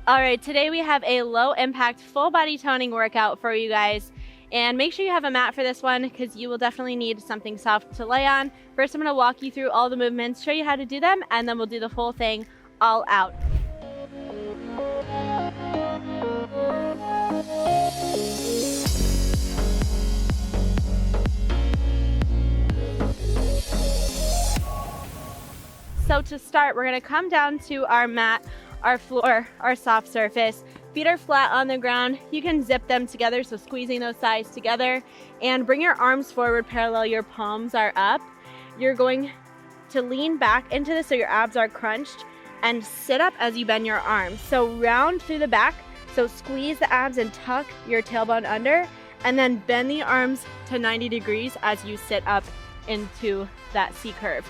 All right, today we have a low impact full body toning workout for you guys. And make sure you have a mat for this one because you will definitely need something soft to lay on. First, I'm gonna walk you through all the movements, show you how to do them, and then we'll do the full thing all out. So to start, we're gonna come down to our mat, our floor, our soft surface. Feet are flat on the ground. You can zip them together, so squeezing those thighs together, and bring your arms forward parallel, your palms are up. You're going to lean back into this so your abs are crunched, and sit up as you bend your arms. So round through the back, so squeeze the abs and tuck your tailbone under, and then bend the arms to 90 degrees as you sit up into that C curve.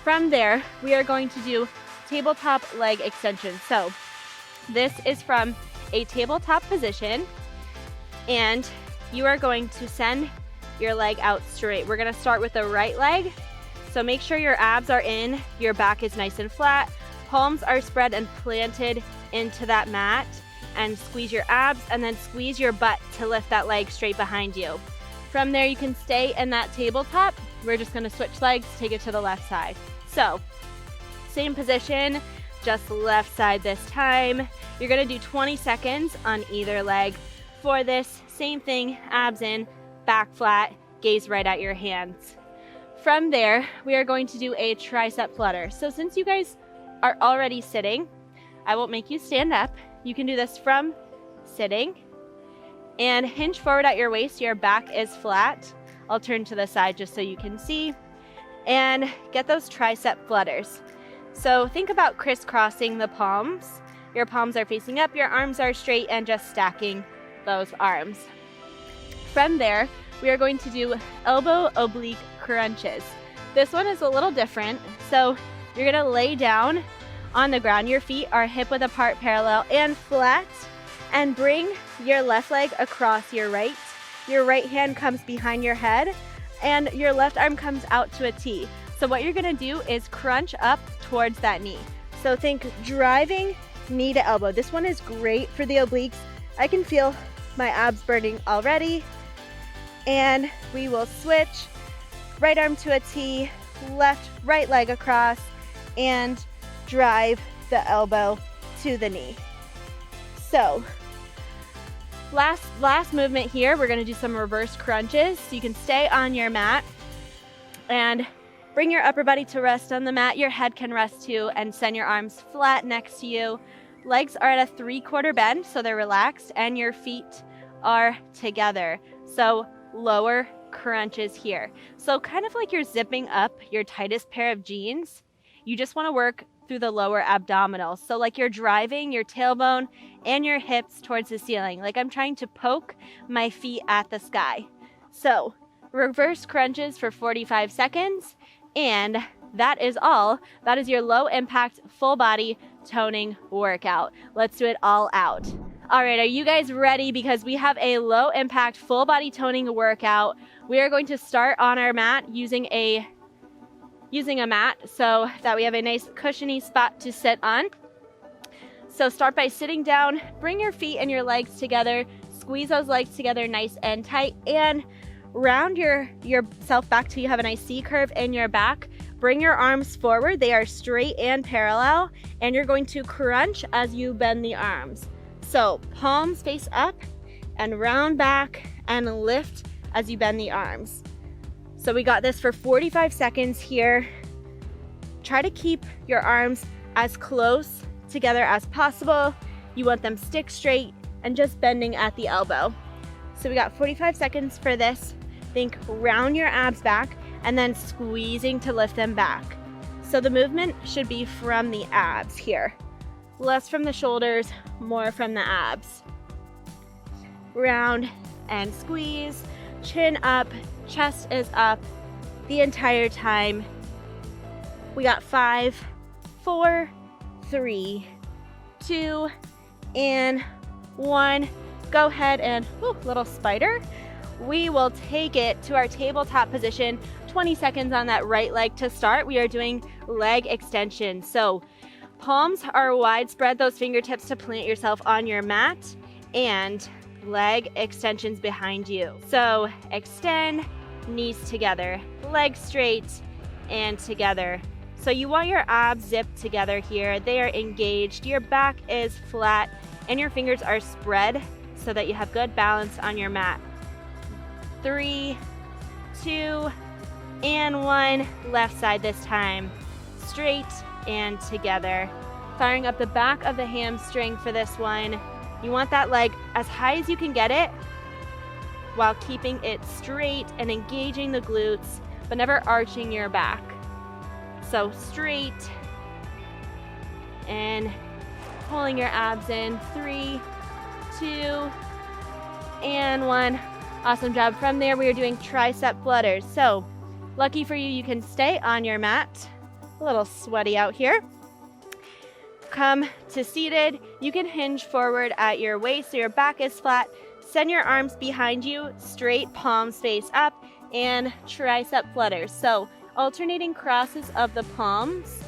From there, we are going to do tabletop leg extension. So this is from a tabletop position, and you are going to send your leg out straight. We're gonna start with the right leg. So make sure your abs are in, your back is nice and flat, palms are spread and planted into that mat, and squeeze your abs and then squeeze your butt to lift that leg straight behind you. From there, you can stay in that tabletop. We're just gonna switch legs, take it to the left side. So, same position, just left side this time. You're gonna do 20 seconds on either leg. For this, same thing, abs in, back flat, gaze right at your hands. From there, we are going to do a tricep flutter. So since you guys are already sitting, I won't make you stand up. You can do this from sitting, and hinge forward at your waist, your back is flat. I'll turn to the side just so you can see. And get those tricep flutters. So think about crisscrossing the palms. Your palms are facing up, your arms are straight, and just stacking those arms. From there, we are going to do elbow oblique crunches. This one is a little different. So you're gonna lay down on the ground. Your feet are hip width apart, parallel and flat, and bring your left leg across your right. Your right hand comes behind your head, and your left arm comes out to a T. So what you're gonna do is crunch up towards that knee. So think driving knee to elbow. This one is great for the obliques. I can feel my abs burning already. And we will switch, right arm to a T, right leg across, and drive the elbow to the knee. So last movement here, we're gonna do some reverse crunches. So you can stay on your mat and bring your upper body to rest on the mat. Your head can rest too, and send your arms flat next to you. Legs are at a 3/4 bend, so they're relaxed, and your feet are together. So lower crunches here. So kind of like you're zipping up your tightest pair of jeans. You just wanna work through the lower abdominals. So like you're driving your tailbone and your hips towards the ceiling. Like I'm trying to poke my feet at the sky. So reverse crunches for 45 seconds. And that is all. That is your low impact full body toning workout. Let's do it all out. All right, are you guys ready? Because we have a low impact full body toning workout. We are going to start on our mat using a mat so that we have a nice cushiony spot to sit on. So start by sitting down, bring your feet and your legs together, squeeze those legs together nice and tight, and round yourself back till you have a nice C curve in your back. Bring your arms forward, they are straight and parallel, and you're going to crunch as you bend the arms. So palms face up and round back and lift as you bend the arms. So we got this for 45 seconds here. Try to keep your arms as close together as possible. You want them stick straight and just bending at the elbow. So we got 45 seconds for this. Think round your abs back and then squeezing to lift them back. So the movement should be from the abs here. Less from the shoulders, more from the abs. Round and squeeze, chin up, chest is up the entire time. We got 5, 4, 3, 2, and 1. Go ahead and, little spider. We will take it to our tabletop position. 20 seconds on that right leg to start. We are doing leg extension. So Palms are widespread, those fingertips to plant yourself on your mat, and leg extensions behind you. So extend, knees together, legs straight and together. So you want your abs zipped together here. They are engaged, your back is flat, and your fingers are spread so that you have good balance on your mat. 3, 2, and 1. Left side this time. Straight and together. Firing up the back of the hamstring for this one. You want that leg as high as you can get it while keeping it straight and engaging the glutes, but never arching your back. So straight and pulling your abs in. 3, 2, and 1. Awesome job. From there, we are doing tricep flutters. So lucky for you, you can stay on your mat. A little sweaty out here. Come to seated. You can hinge forward at your waist so your back is flat. Send your arms behind you, straight, palms face up, and tricep flutters. So alternating crosses of the palms.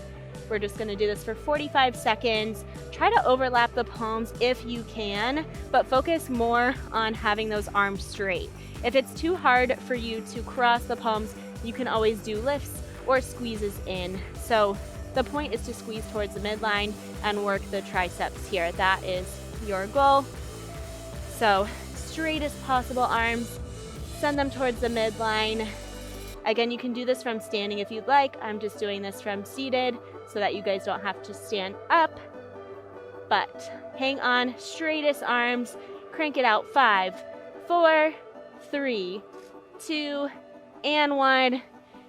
We're just going to do this for 45 seconds. Try to overlap the palms if you can, but focus more on having those arms straight. If it's too hard for you to cross the palms, you can always do lifts or squeezes in. So the point is to squeeze towards the midline and work the triceps here. That is your goal. So straight as possible arms, send them towards the midline. Again, you can do this from standing if you'd like. I'm just doing this from seated so that you guys don't have to stand up. But hang on, straightest arms, crank it out. 5, 4, 3, 2, and 1.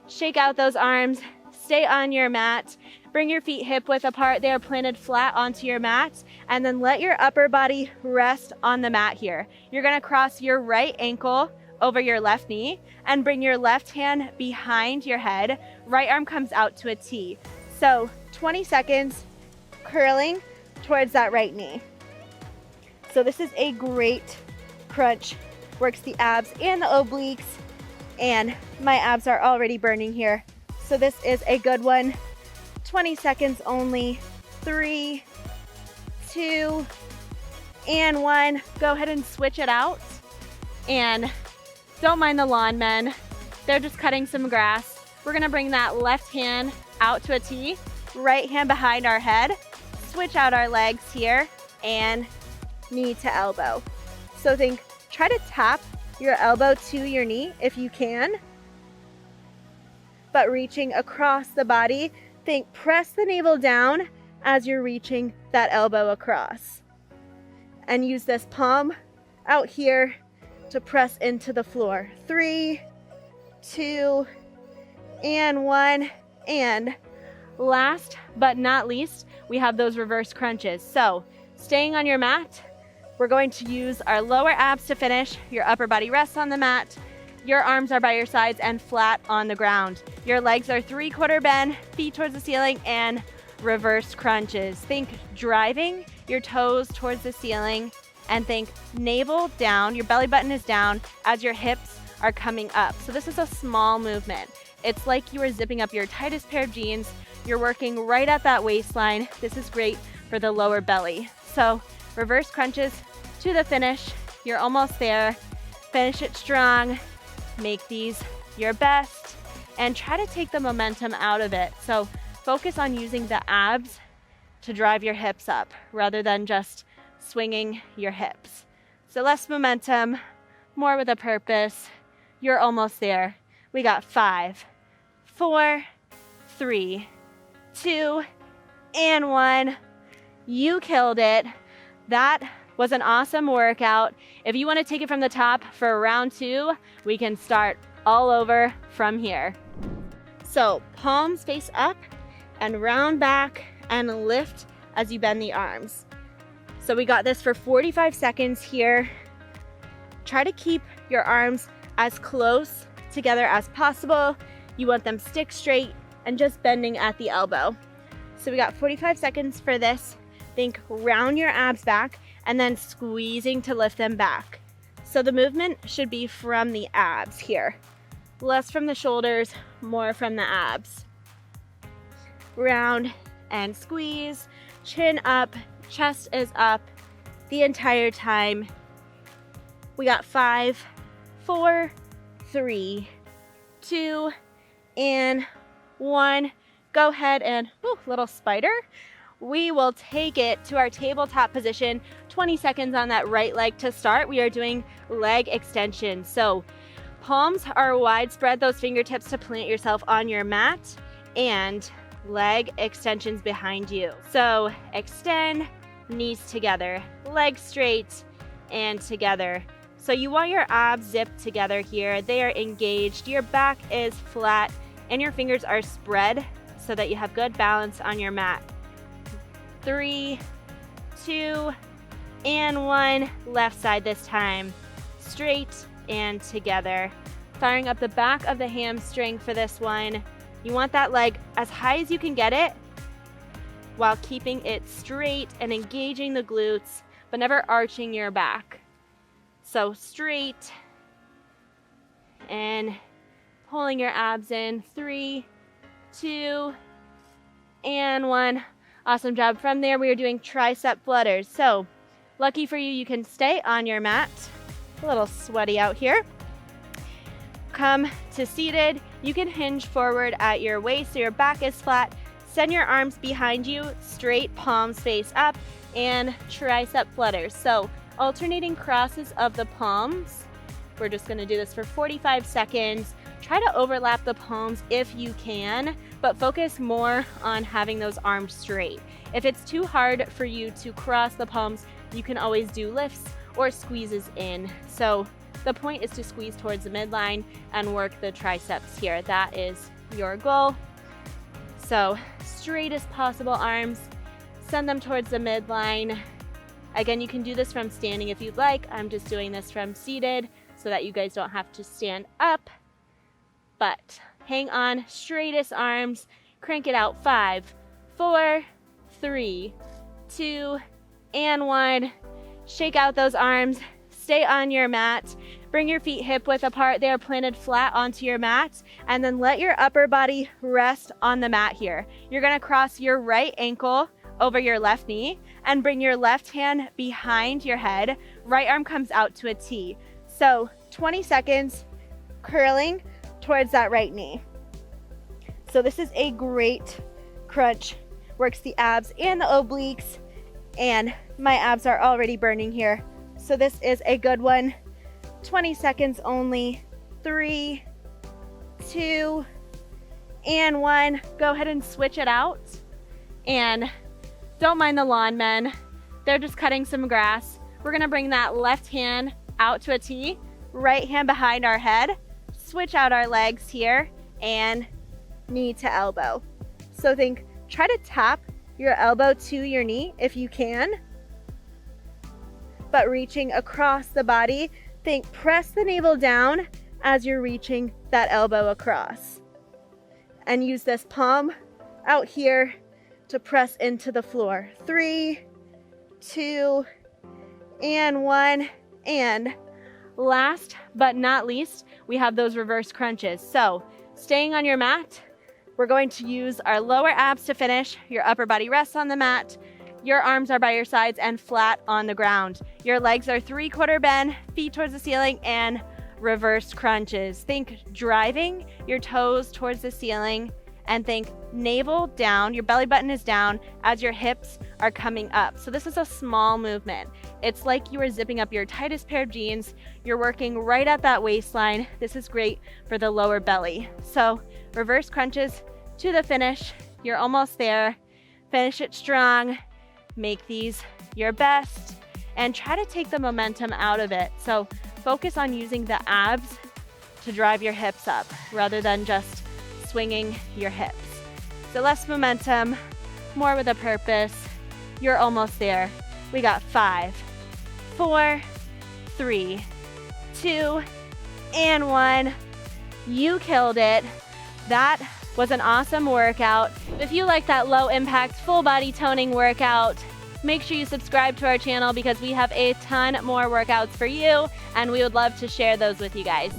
Shake out those arms, stay on your mat. Bring your feet hip width apart. They are planted flat onto your mat, and then let your upper body rest on the mat here. You're gonna cross your right ankle over your left knee and bring your left hand behind your head. Right arm comes out to a T. So 20 seconds curling towards that right knee. So this is a great crunch. Works the abs and the obliques, and my abs are already burning here. So this is a good one. 20 seconds only. 3, 2, and 1. Go ahead and switch it out. And don't mind the lawn men. They're just cutting some grass. We're gonna bring that left hand out to a T, right hand behind our head, switch out our legs here, and knee to elbow. So try to tap your elbow to your knee if you can, but reaching across the body. Press the navel down as you're reaching that elbow across. And use this palm out here to press into the floor. 3, 2, and 1. And last but not least, we have those reverse crunches. So staying on your mat, we're going to use our lower abs to finish. Your upper body rests on the mat. Your arms are by your sides and flat on the ground. Your legs are 3/4 bend, feet towards the ceiling, and reverse crunches. Think driving your toes towards the ceiling, and think navel down, your belly button is down as your hips are coming up. So this is a small movement. It's like you are zipping up your tightest pair of jeans. You're working right at that waistline. This is great for the lower belly. So reverse crunches to the finish. You're almost there. Finish it strong. Make these your best and try to take the momentum out of it. So focus on using the abs to drive your hips up rather than just swinging your hips. So less momentum, more with a purpose. You're almost there. We got 5, 4, 3, 2, and 1. You killed it. That was an awesome workout. If you want to take it from the top for round 2, we can start all over from here. So palms face up and round back and lift as you bend the arms. So we got this for 45 seconds here. Try to keep your arms as close together as possible. You want them stick straight and just bending at the elbow. So we got 45 seconds for this. Think round your abs back and then squeezing to lift them back. So the movement should be from the abs here. Less from the shoulders, more from the abs. Round and squeeze. chin up, chest is up the entire time. We got 5, 4, 3, 2, and 1. Go ahead and, little spider. We will take it to our tabletop position, 20 seconds on that right leg to start. We are doing leg extension. So palms are widespread, those fingertips to plant yourself on your mat, and leg extensions behind you. So extend, knees together, legs straight and together. So you want your abs zipped together here. They are engaged. Your back is flat and your fingers are spread so that you have good balance on your mat. 3, 2, and 1. Left side this time. Straight and together. Firing up the back of the hamstring for this one. You want that leg as high as you can get it while keeping it straight and engaging the glutes, but never arching your back. So straight and pulling your abs in. 3, 2, and 1. Awesome job. From there, we are doing tricep flutters. So lucky for you, you can stay on your mat. A little sweaty out here. Come to seated. You can hinge forward at your waist so your back is flat. Send your arms behind you, straight, palms face up, and tricep flutters. So alternating crosses of the palms. We're just going to do this for 45 seconds. Try to overlap the palms if you can, but focus more on having those arms straight. If it's too hard for you to cross the palms, you can always do lifts or squeezes in. So the point is to squeeze towards the midline and work the triceps here. That is your goal. So straight as possible arms, send them towards the midline. Again, you can do this from standing if you'd like. I'm just doing this from seated so that you guys don't have to stand up. But hang on, straightest arms, crank it out. 5, 4, 3, 2, and 1. Shake out those arms, stay on your mat. Bring your feet hip width apart. They are planted flat onto your mat, and then let your upper body rest on the mat here. You're gonna cross your right ankle over your left knee and bring your left hand behind your head. Right arm comes out to a T. So 20 seconds curling towards that right knee. So this is a great crunch. Works the abs and the obliques, and my abs are already burning here. So this is a good one. 20 seconds only. 3, 2, and 1. Go ahead and switch it out. And don't mind the lawn men. They're just cutting some grass. We're gonna bring that left hand out to a T, right hand behind our head, switch out our legs here, and knee to elbow. So try to tap your elbow to your knee if you can, but reaching across the body. Press the navel down as you're reaching that elbow across. And use this palm out here to press into the floor. 3, 2, and 1. And last but not least, we have those reverse crunches. So staying on your mat, we're going to use our lower abs to finish. Your upper body rests on the mat. Your arms are by your sides and flat on the ground. Your legs are 3/4 bend, feet towards the ceiling, and reverse crunches. Think driving your toes towards the ceiling, and think navel down, your belly button is down as your hips are coming up. So this is a small movement. It's like you are zipping up your tightest pair of jeans. You're working right at that waistline. This is great for the lower belly. So reverse crunches to the finish. You're almost there. Finish it strong. Make these your best and try to take the momentum out of it. So focus on using the abs to drive your hips up rather than just swinging your hips. So less momentum, more with a purpose. You're almost there. We got 5, 4, 3, 2, and 1. You killed it. That was an awesome workout. If you like that low impact full body toning workout, make sure you subscribe to our channel because we have a ton more workouts for you and we would love to share those with you guys.